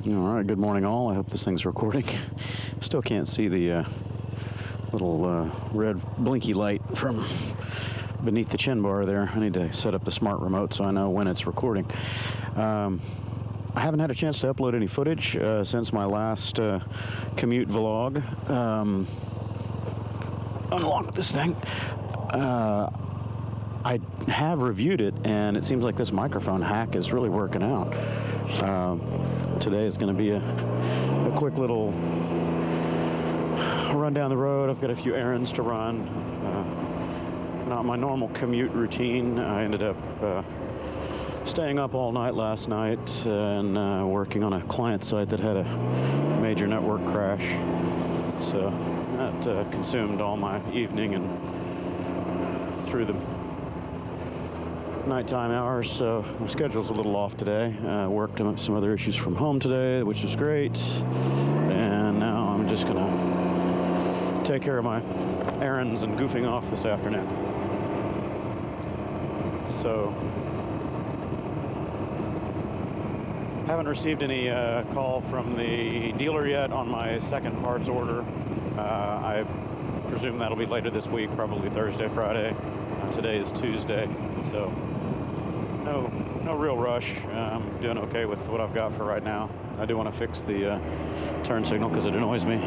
All right, good morning all. I hope this thing's recording. Still can't see the little red blinky light from beneath the chin bar there. I need to set up the smart remote so I know when it's recording. I haven't had a chance to upload any footage since my last commute vlog. Unlock this thing. I have reviewed it, and it seems like this microphone hack is really working out. Today is going to be a quick little run down the road. I've got a few errands to run. Not my normal commute routine. I ended up staying up all night last night and working on a client site that had a major network crash. So that consumed all my evening and through the nighttime hours, so my schedule's a little off today. Worked on some other issues from home today, which is great. And now I'm just gonna take care of my errands and goofing off this afternoon. So, haven't received any call from the dealer yet on my second parts order. I presume that'll be later this week, probably Thursday, Friday. Today is Tuesday, so no real rush. I'm doing okay with what I've got for right now. I do want to fix the turn signal because it annoys me,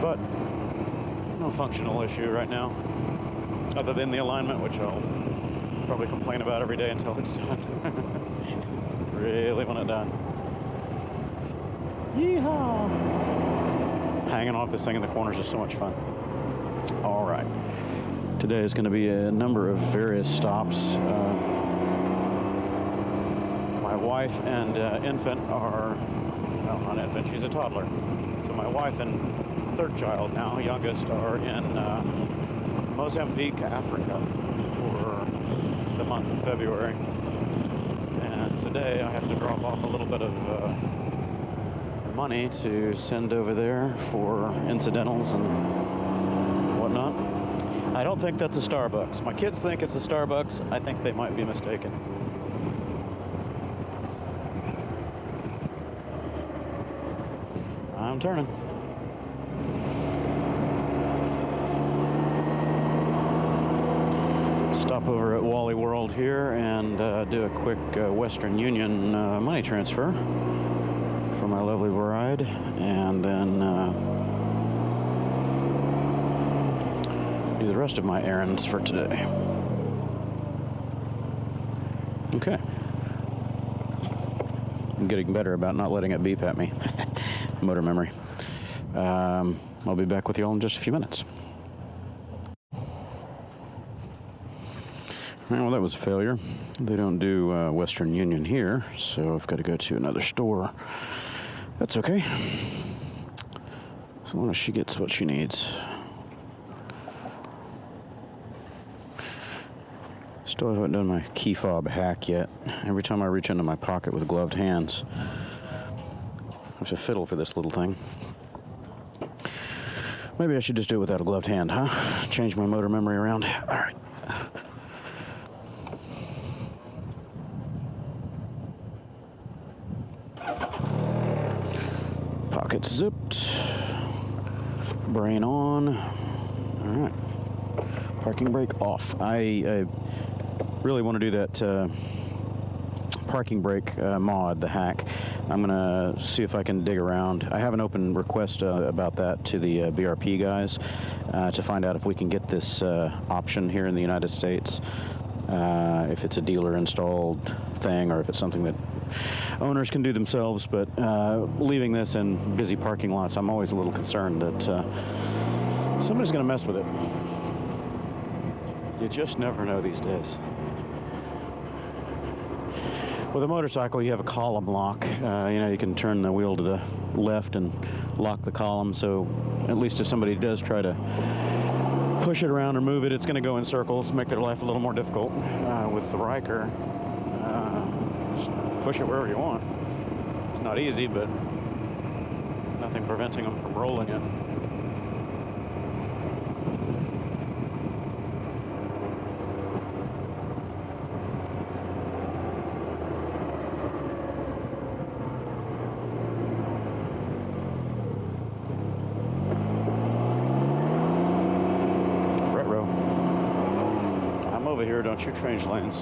but no functional issue right now, other than the alignment, which I'll probably complain about every day until it's done. Really want it done. Yeehaw! Hanging off this thing in the corners is so much fun. All right. Today is going to be a number of various stops. My wife and infant are, well, not infant, she's a toddler. So my wife and third child now, youngest, are in Mozambique, Africa for the month of February. And today I have to drop off a little bit of money to send over there for incidentals and whatnot. I don't think that's a Starbucks. My kids think it's a Starbucks. I think they might be mistaken. I'm turning. Stop over at Wally World here and do a quick Western Union money transfer for my lovely bride, and then do the rest of my errands for today. Okay. I'm getting better about not letting it beep at me. Motor memory. I'll be back with you all in just a few minutes. Well, that was a failure. They don't do Western Union here, so I've got to go to another store. That's okay. As long as she gets what she needs. Still haven't done my key fob hack yet. Every time I reach into my pocket with gloved hands, I have to fiddle for this little thing. Maybe I should just do it without a gloved hand, huh? Change my motor memory around. All right. Pocket zipped. Brain on. All right. Parking brake off. I really want to do that parking brake mod, the hack. I'm going to see if I can dig around. I have an open request about that to the BRP guys to find out if we can get this option here in the United States. If it's a dealer installed thing or if it's something that owners can do themselves. But leaving this in busy parking lots, I'm always a little concerned that somebody's going to mess with it. You just never know these days. With a motorcycle, you have a column lock. You can turn the wheel to the left and lock the column. So at least if somebody does try to push it around or move it, it's going to go in circles, make their life a little more difficult. With the Ryker, just push it wherever you want. It's not easy, but nothing preventing them from rolling it. over here, don't you? Change lanes.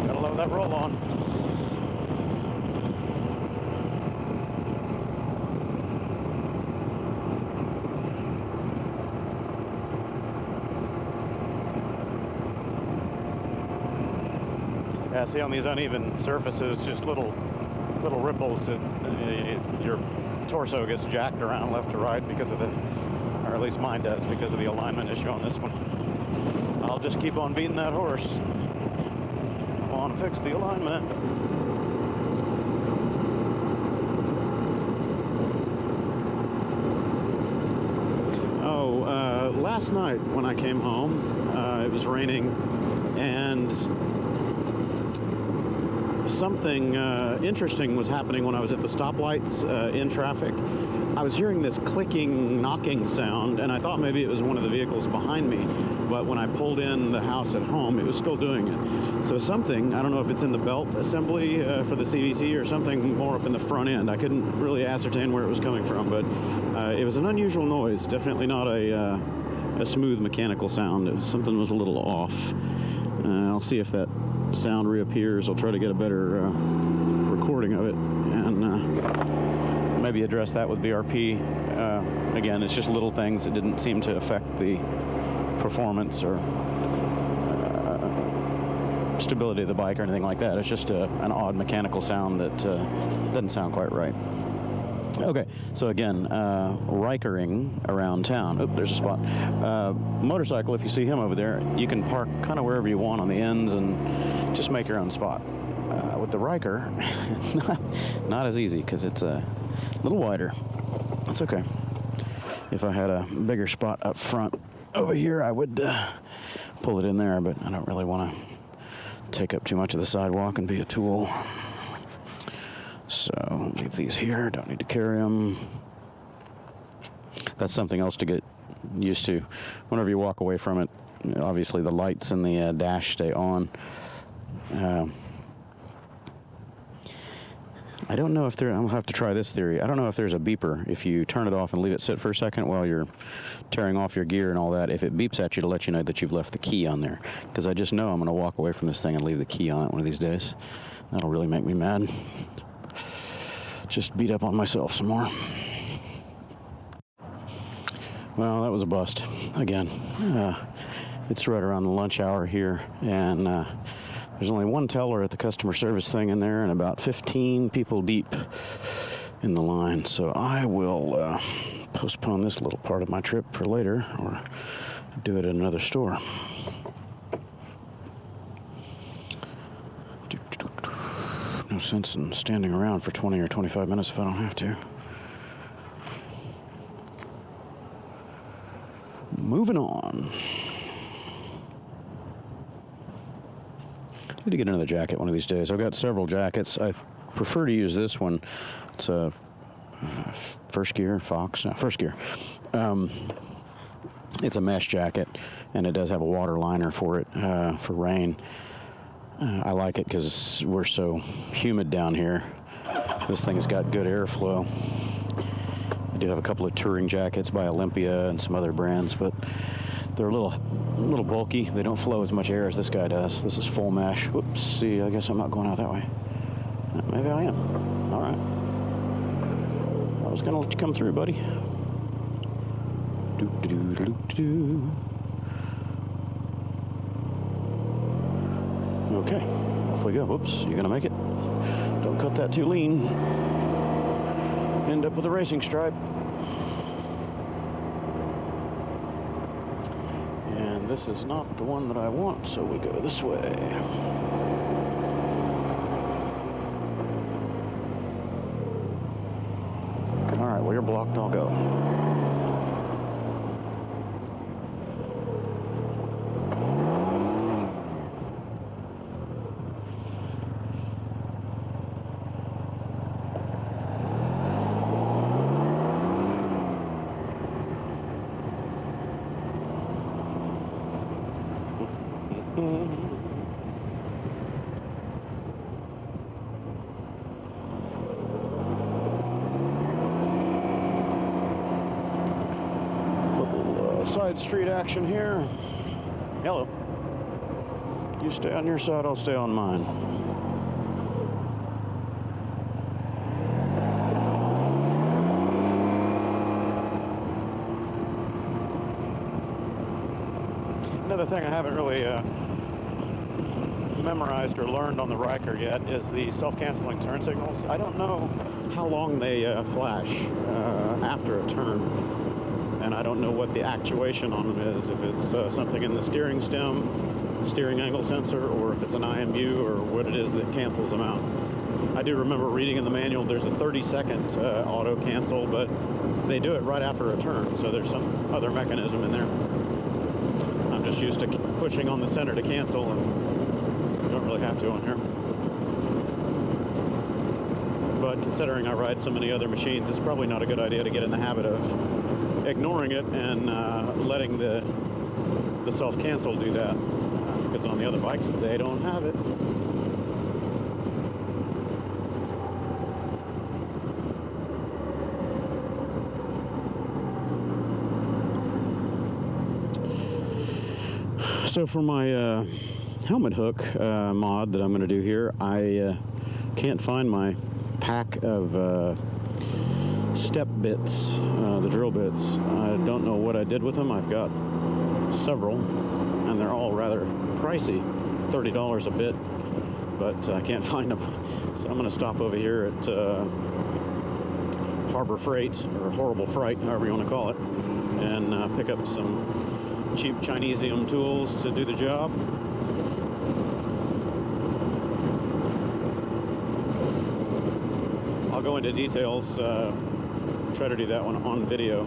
Gotta love that roll on. Yeah, see on these uneven surfaces, just little ripples, your torso gets jacked around left to right because of the, or at least mine does, because of the alignment issue on this one. I'll just keep on beating that horse. I want to fix the alignment. Oh, last night when I came home, it was raining, and something interesting was happening when I was at the stoplights in traffic. I was hearing this clicking, knocking sound, and I thought maybe it was one of the vehicles behind me, but when I pulled in the house at home, it was still doing it. So something, I don't know if it's in the belt assembly for the CVT or something more up in the front end. I couldn't really ascertain where it was coming from, but it was an unusual noise, definitely not a smooth mechanical sound. Something was a little off. I'll see if that sound reappears. I'll try to get a better recording of it, and maybe address that with BRP. Again, it's just little things that didn't seem to affect the performance or stability of the bike or anything like that. It's just an odd mechanical sound that doesn't sound quite right. Okay, so again, Rykering around town. Oop, there's a spot. Motorcycle, if you see him over there, you can park kind of wherever you want on the ends and just make your own spot. With the Ryker, not as easy because it's a little wider. That's okay. If I had a bigger spot up front over here, I would pull it in there, but I don't really want to take up too much of the sidewalk and be a tool. So leave these here, don't need to carry them. That's something else to get used to. Whenever you walk away from it, obviously the lights in the dash stay on. I don't know if I'll have to try this theory. I don't know if there's a beeper if you turn it off and leave it sit for a second while you're tearing off your gear and all that. If it beeps at you to let you know that you've left the key on there. Because I just know I'm going to walk away from this thing and leave the key on it one of these days. That'll really make me mad. Just beat up on myself some more. Well, that was a bust again. It's right around the lunch hour here, and there's only one teller at the customer service thing in there and about 15 people deep in the line. So I will postpone this little part of my trip for later or do it at another store. No sense in standing around for 20 or 25 minutes if I don't have to. Moving on. Need to get another jacket one of these days. I've got several jackets. I prefer to use this one. It's a first gear, first gear. It's a mesh jacket, and it does have a water liner for it, for rain. I like it because we're so humid down here. This thing has got good airflow. I do have a couple of touring jackets by Olympia and some other brands, but they're a little bulky. They don't flow as much air as this guy does. This is full mesh. Whoops, see, I guess I'm not going out that way. Maybe I am. All right. I was going to let you come through, buddy. Do-do-do-do-do. Okay, off we go. Whoops, you gonna make it? Don't cut that too lean. End up with a racing stripe. And this is not the one that I want, so we go this way. All right, well, you're blocked, I'll go. side street action here. Hello. You stay on your side, I'll stay on mine. Another thing I haven't really memorized or learned on the Ryker yet is the self-canceling turn signals. I don't know how long they flash after a turn, and I don't know what the actuation on them is, if it's something in the steering stem, steering angle sensor, or if it's an IMU, or what it is that cancels them out. I do remember reading in the manual there's a 30-second auto cancel, but they do it right after a turn, so there's some other mechanism in there. I'm just used to pushing on the center to cancel, and you don't really have to on here. But considering I ride so many other machines, it's probably not a good idea to get in the habit of ignoring it and letting the self-cancel do that. Because on the other bikes, they don't have it. So for my helmet hook mod that I'm going to do here, I can't find my pack of step bits, the drill bits. I don't know what I did with them. I've got several, and they're all rather pricey, $30 a bit, but I can't find them. So I'm going to stop over here at Harbor Freight, or Horrible Freight, however you want to call it, and pick up some cheap Chinesium tools to do the job. I'll go into details, try to do that one on video,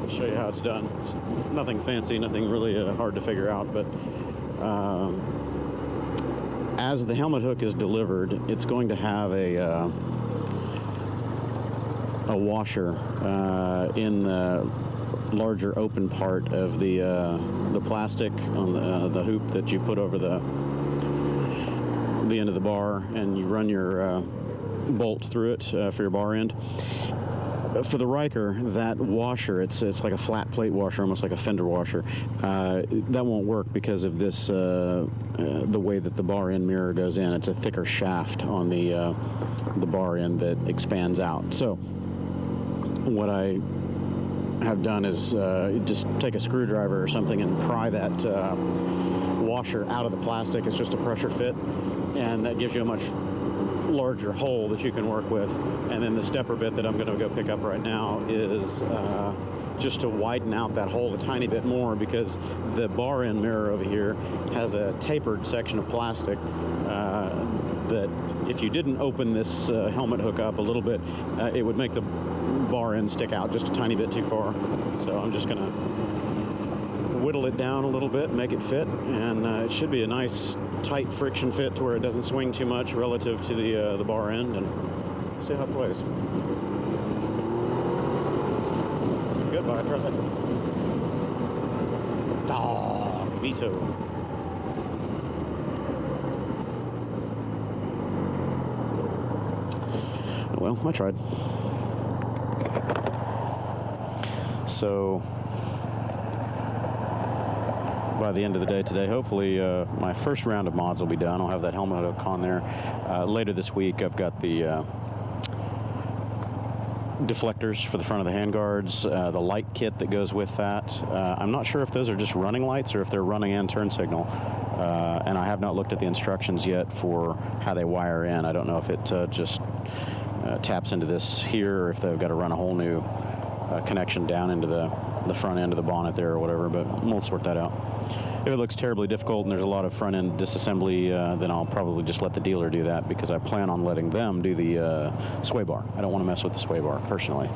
show you how it's done. It's nothing fancy, nothing really hard to figure out, but as the helmet hook is delivered, it's going to have a washer in the larger open part of the plastic on the hoop that you put over the end of the bar, and you run your bolt through it for your bar end. For the Ryker, that washer, it's like a flat plate washer, almost like a fender washer. That won't work because of this, the way that the bar end mirror goes in. It's a thicker shaft on the bar end that expands out. So what I have done is just take a screwdriver or something and pry that washer out of the plastic. It's just a pressure fit, and that gives you a much larger hole that you can work with. And then the stepper bit that I'm going to go pick up right now is just to widen out that hole a tiny bit more, because the bar end mirror over here has a tapered section of plastic that if you didn't open this helmet hook up a little bit, it would make the bar end stick out just a tiny bit too far. So I'm just going to whittle it down a little bit, make it fit, and it should be a nice tight friction fit to where it doesn't swing too much relative to the bar end, and see how it plays. Goodbye, traffic. Dog veto. Well, I tried. So by the end of the day today, hopefully my first round of mods will be done. I'll have that helmet hook on there. Later this week, I've got the deflectors for the front of the handguards, the light kit that goes with that. I'm not sure if those are just running lights or if they're running and turn signal. And I have not looked at the instructions yet for how they wire in. I don't know if it just taps into this here, or if they've got to run a whole new connection down into the front end of the bonnet there or whatever, but we'll sort that out. If it looks terribly difficult and there's a lot of front end disassembly, then I'll probably just let the dealer do that, because I plan on letting them do the sway bar. I don't want to mess with the sway bar personally.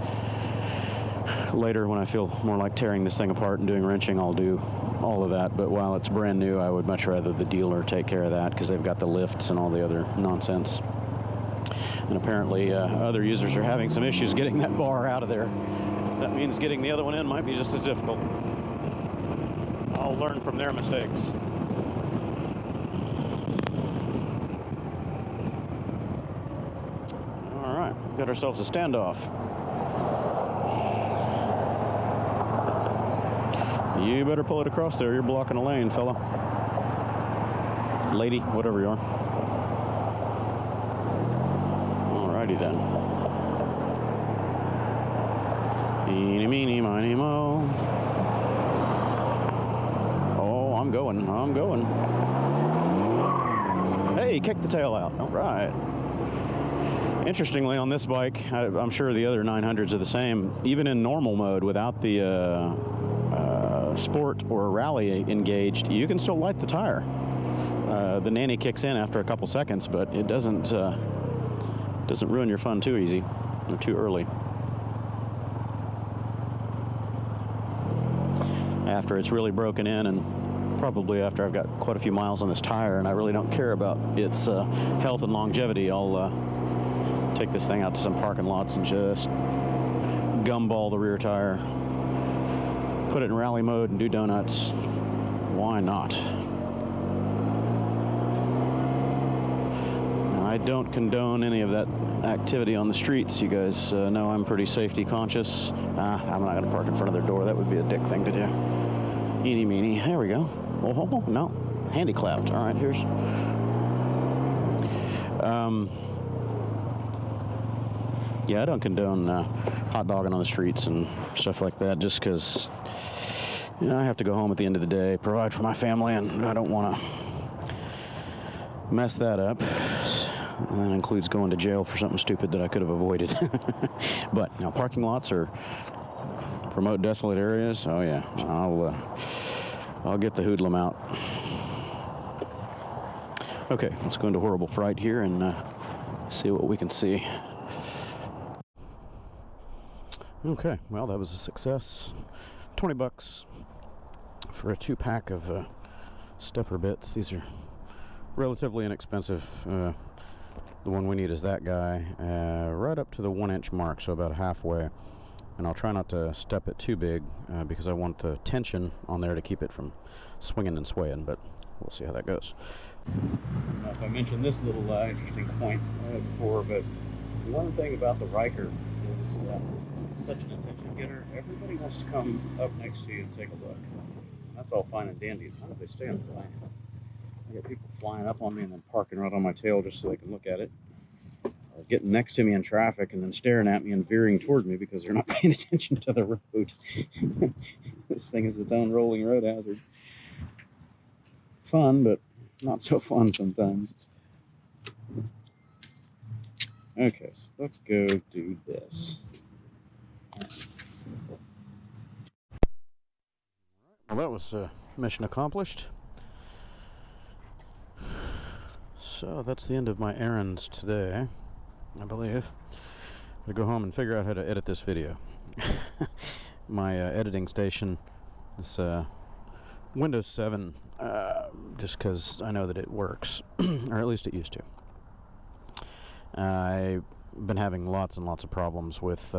Later, when I feel more like tearing this thing apart and doing wrenching, I'll do all of that, but while it's brand new, I would much rather the dealer take care of that, because they've got the lifts and all the other nonsense. And apparently other users are having some issues getting that bar out of there. That means getting the other one in might be just as difficult. I'll learn from their mistakes. All right, we got ourselves a standoff. You better pull it across there. You're blocking a lane, fella. Lady, whatever you are. Alrighty then. Eeny, meeny, miny, mo. Oh, I'm going. Hey, kick the tail out. All right. Interestingly, on this bike, I'm sure the other 900s are the same. Even in normal mode, without the sport or rally engaged, you can still light the tire. The nanny kicks in after a couple seconds, but it doesn't ruin your fun too easy or too early. After it's really broken in, and probably after I've got quite a few miles on this tire and I really don't care about its health and longevity, I'll take this thing out to some parking lots and just gumball the rear tire, put it in rally mode and do donuts. Why not? Now, I don't condone any of that activity on the streets. You guys know I'm pretty safety conscious. I'm not going to park in front of their door. That would be a dick thing to do. Eeny meeny. There we go. Oh, no. Handy clapped. All right, here's... Yeah, I don't condone hot dogging on the streets and stuff like that, just because, you know, I have to go home at the end of the day, provide for my family, and I don't want to mess that up. And that includes going to jail for something stupid that I could have avoided. But, now, parking lots or remote, desolate areas, oh yeah, I'll get the hoodlum out. Okay, let's go into Horrible Fright here and see what we can see. Okay, well, that was a success. $20 for a 2-pack of stepper bits. These are relatively inexpensive. The one we need is that guy, right up to the 1-inch mark, so about halfway. And I'll try not to step it too big because I want the tension on there to keep it from swinging and swaying, but we'll see how that goes. I don't know if I mentioned this little interesting point before, but one thing about the Ryker is it's such an attention getter. Everybody wants to come up next to you and take a look. That's all fine and dandy as long as they stay on the line. I get people flying up on me and then parking right on my tail just so they can look at it. Or getting next to me in traffic and then staring at me and veering toward me because they're not paying attention to the road. This thing is its own rolling road hazard. Fun, but not so fun sometimes. Okay, so let's go do this. Well, that was mission accomplished. So that's the end of my errands today, I believe. I'm gonna go home and figure out how to edit this video. My editing station is Windows 7, just because I know that it works, or at least it used to. I've been having lots and lots of problems with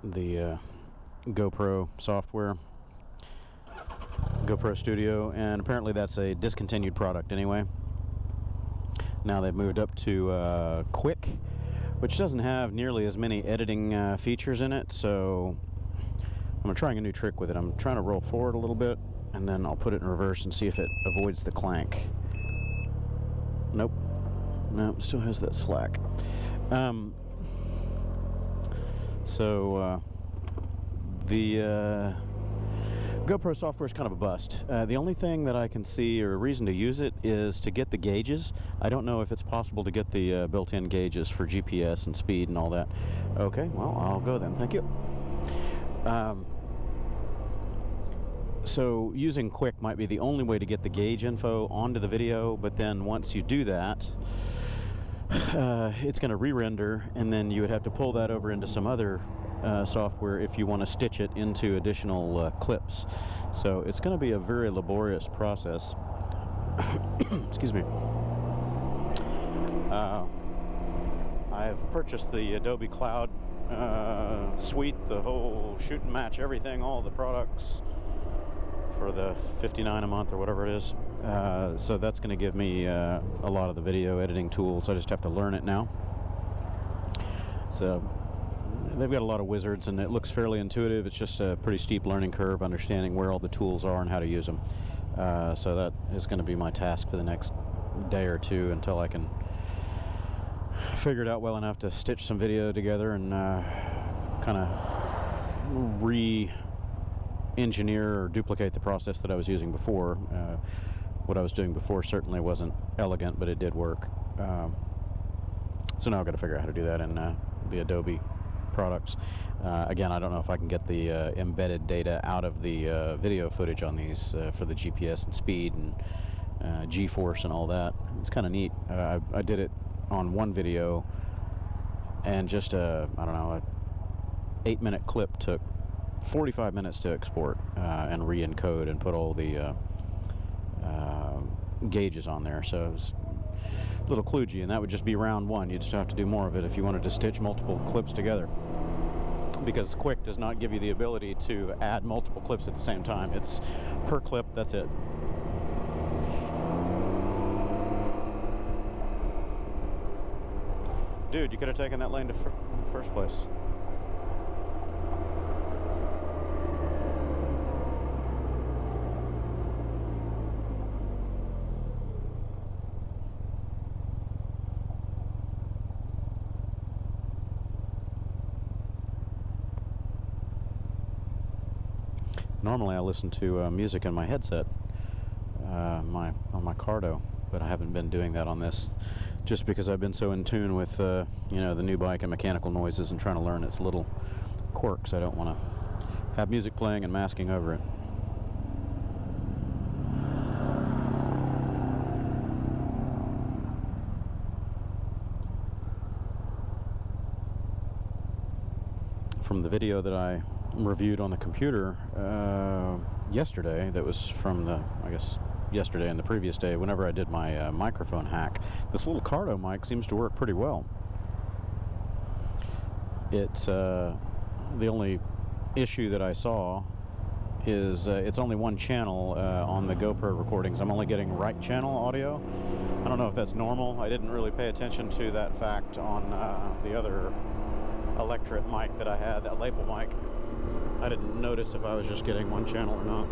the GoPro software, GoPro Studio, and apparently that's a discontinued product anyway. Now they've moved up to Quick, which doesn't have nearly as many editing features in it, so I'm trying a new trick with it. I'm trying to roll forward a little bit, and then I'll put it in reverse and see if it avoids the clank. Nope. No, it still has that slack. The GoPro software is kind of a bust. The only thing that I can see or a reason to use it is to get the gauges. I don't know if it's possible to get the built-in gauges for GPS and speed and all that. Okay, well, I'll go then. Thank you. So using Quick might be the only way to get the gauge info onto the video, but then once you do that, it's going to re-render, and then you would have to pull that over into some other software if you want to stitch it into additional clips. So it's going to be a very laborious process. Excuse me. I've purchased the Adobe Cloud suite, the whole shoot and match everything, all the products for the $59 a month or whatever it is. So that's going to give me a lot of the video editing tools. I just have to learn it now. It's a they've got a lot of wizards, and it looks fairly intuitive. It's just a pretty steep learning curve, understanding where all the tools are and how to use them. So that is going to be my task for the next day or two until I can figure it out well enough to stitch some video together and kind of re-engineer or duplicate the process that I was using before. What I was doing before certainly wasn't elegant, but it did work. So now I've got to figure out how to do that in the Adobe products. Again, I don't know if I can get the embedded data out of the video footage on these for the GPS and speed and G-force and all that. It's kind of neat. I did it on one video, and just I don't know, a 8-minute clip took 45 minutes to export and re-encode and put all the gauges on there. So it was a little kludgy, and that would just be round one. You'd just have to do more of it if you wanted to stitch multiple clips together, because Quick does not give you the ability to add multiple clips at the same time. It's per clip, that's it. Dude, you could have taken that lane to in the first place. Normally I listen to music in my headset on my Cardo, but I haven't been doing that on this, just because I've been so in tune with the new bike and mechanical noises and trying to learn its little quirks. I don't want to have music playing and masking over it. From the video that I reviewed on the computer yesterday, that was from I guess yesterday and the previous day, whenever I did my microphone hack, this little Cardo mic seems to work pretty well. It's the only issue that I saw is it's only one channel on the GoPro recordings. I'm only getting right channel audio. I don't know if that's normal. I didn't really pay attention to that fact on the other electret mic that I had, that label mic. I didn't notice if I was just getting one channel or not.